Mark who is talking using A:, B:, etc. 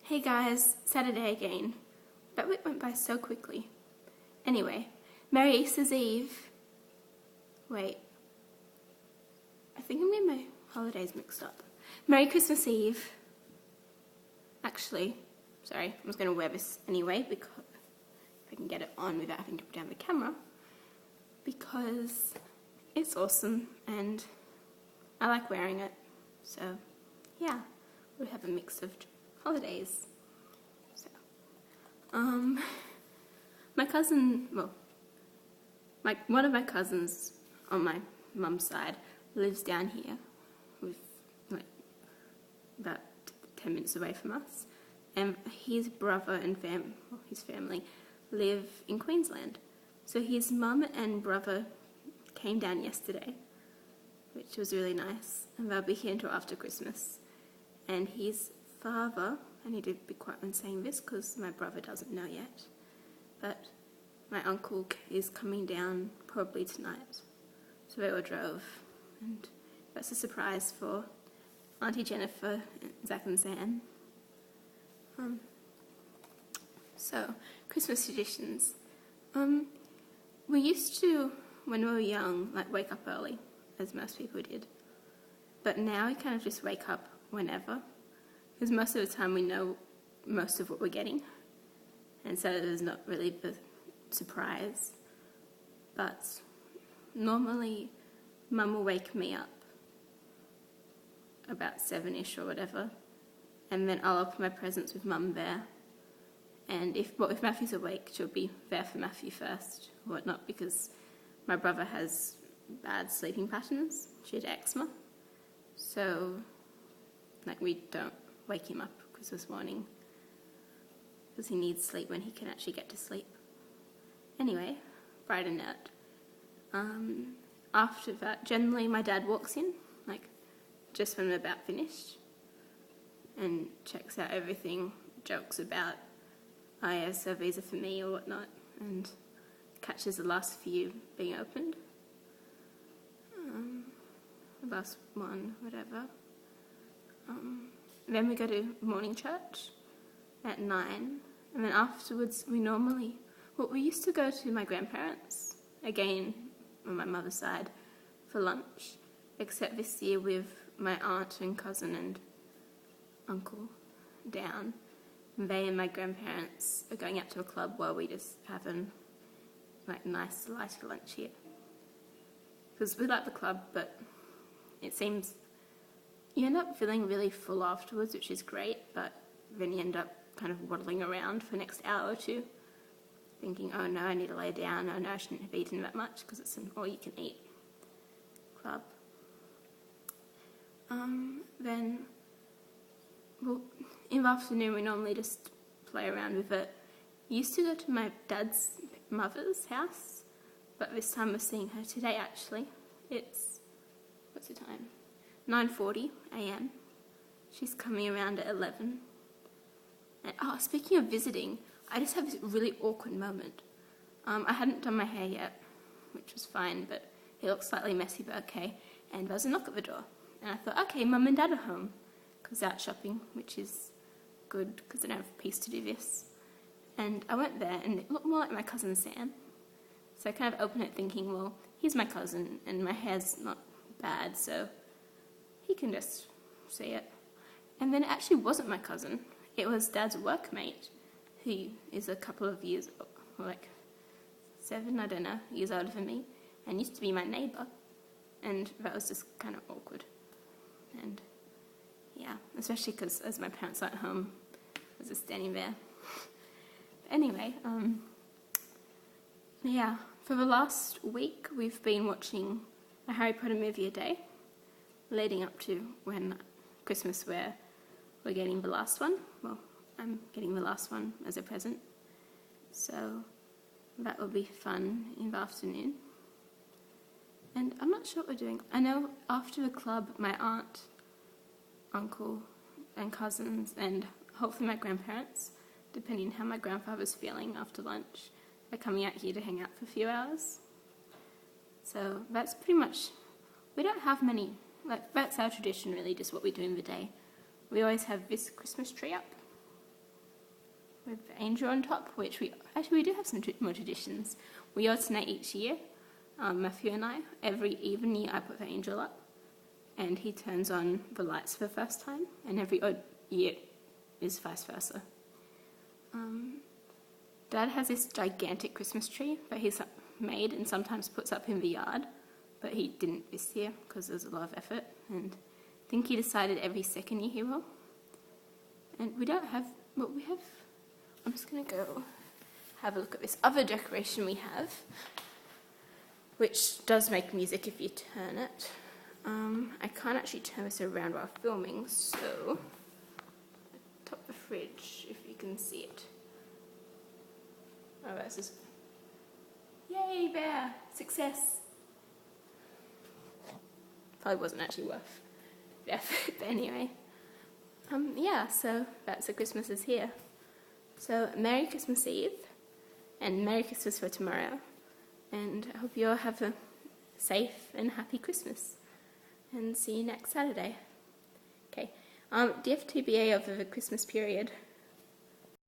A: Hey guys, Saturday again. That week went by so quickly. Anyway, Merry Easter's Eve. Wait, I think I'm getting my holidays mixed up. Merry Christmas Eve. Actually, sorry, I was going to wear this anyway because if I can get it on without having to put down the camera, because it's awesome and I like wearing it. So yeah, we have a mix of holidays. So, my cousin, well, one of my cousins on my mum's side lives down here, with about 10 minutes away from us, and his brother and his family live in Queensland. So his mum and brother came down yesterday, which was really nice, and they'll be here until after Christmas. And his father, I need to be quiet when saying this because my brother doesn't know yet, but my uncle is coming down probably tonight. So they all drove, and that's a surprise for Auntie Jennifer, Zach and Sam. So, Christmas traditions. We used to, when we were young, wake up early, as most people did. But now we kind of just wake up whenever, because most of the time we know most of what we're getting, and so there's not really the surprise. But normally Mum will wake me up about 7ish or whatever, and then I'll open my presents with Mum there. And if Matthew's awake, she'll be there for Matthew first or whatnot, because my brother has bad sleeping patterns. She had eczema, so we don't wake him up Christmas morning because he needs sleep when he can actually get to sleep. Anyway, bright and nerd. After that, generally my dad walks in, just when we're about finished, and checks out everything, jokes about, oh yeah, so these are for me or whatnot, and catches the last few being opened. The last one, whatever. Then we go to morning church at 9, and then afterwards we used to go to my grandparents, again on my mother's side, for lunch, except this year with my aunt and cousin and uncle down. They and my grandparents are going out to a club while we just have a nice light lunch here. Because we like the club, but it seems you end up feeling really full afterwards, which is great, but then you end up kind of waddling around for the next hour or two, thinking, oh no, I need to lay down, oh no, I shouldn't have eaten that much, because it's an all-you-can-eat club. Then, in the afternoon we normally just play around with it. I used to go to my dad's mother's house, but this time we're seeing her today actually. It's, what's the time? 9:40 a.m. She's coming around at 11. And, speaking of visiting, I just have this really awkward moment. I hadn't done my hair yet, which was fine, but it looked slightly messy, but okay. And there was a knock at the door. And I thought, okay, Mum and Dad are home, because they're out shopping, which is good, because I don't have peace to do this. And I went there, and it looked more like my cousin Sam. So I kind of opened it thinking, well, he's my cousin, and my hair's not bad, so he can just see it. And then it actually wasn't my cousin. It was Dad's workmate, who is a couple of years, 7, I don't know, years older than me, and used to be my neighbour. And that was just kind of awkward. And yeah, especially because as my parents are at home, I was just standing there. But anyway, yeah, for the last week we've been watching a Harry Potter movie a day, leading up to Christmas, where we're getting the last one. Well, I'm getting the last one as a present, so that will be fun in the afternoon. And I'm not sure what we're doing. I know after the club, my aunt, uncle, and cousins, and hopefully my grandparents, depending on how my grandfather's feeling after lunch, are coming out here to hang out for a few hours. So that's pretty much, we don't have many, that's our tradition really, just what we do in the day. We always have this Christmas tree up, with Angel on top, which we do have some more traditions. We alternate each year, Matthew and I. Every evening I put the Angel up, and he turns on the lights for the first time, and every odd year is vice versa. Dad has this gigantic Christmas tree that he's made and sometimes puts up in the yard, but he didn't this year because there's a lot of effort, and I think he decided every second year he will. And we don't have what we have. I'm just going to go have a look at this other decoration we have, which does make music if you turn it. I can't actually turn this around while filming, so top the fridge if you can see it. Oh, this is... Yay, bear! Success! Probably wasn't actually worth the effort, but anyway. Yeah, so that's the Christmas is here. So, Merry Christmas Eve, and Merry Christmas for tomorrow. And I hope you all have a safe and happy Christmas. And see you next Saturday. Okay, DFTBA over the Christmas period.